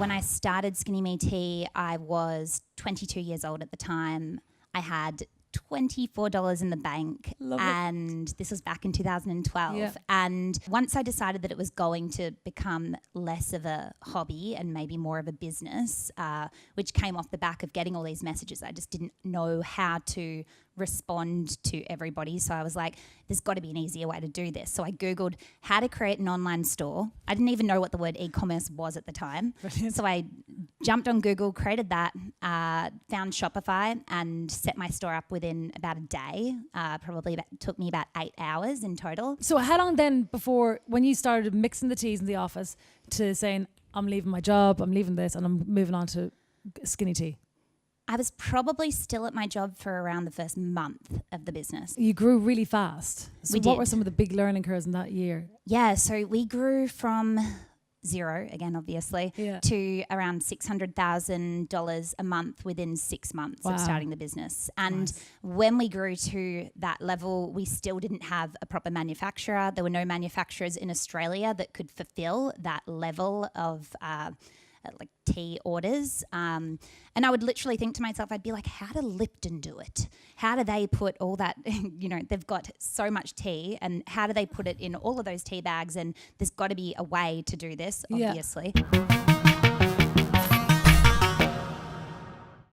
when I started Skinny Me Tea, I was 22 years old at the time. I had $24 in the bank. And this was back in 2012. Yeah. And once I decided that it was going to become less of a hobby and maybe more of a business, which came off the back of getting all these messages, I just didn't know how to respond to everybody. So I was like, there's got to be an easier way to do this. So I Googled how to create an online store. I didn't even know what the word e-commerce was at the time. Brilliant. So I jumped on Google, created that, found Shopify and set my store up within about a day. Took me about 8 hours in total. So how long then before, when you started mixing the teas in the office, to saying, I'm leaving my job, I'm leaving this, and I'm moving on to Skinny Tea? I was probably still at my job for around the first month of the business. You grew really fast. So We what did. were some of the big learning curves in that year? Yeah, so we grew from zero, again, obviously, Yeah. to around $600,000 a month within 6 months Wow. of starting the business. And Nice. when we grew to that level, we still didn't have a proper manufacturer. There were no manufacturers in Australia that could fulfill that level of like tea orders. And I would literally think to myself, I'd be like, how do Lipton do it? How do they put all that, they've got so much tea, and how do they put it in all of those tea bags? And there's got to be a way to do this, Yeah. obviously.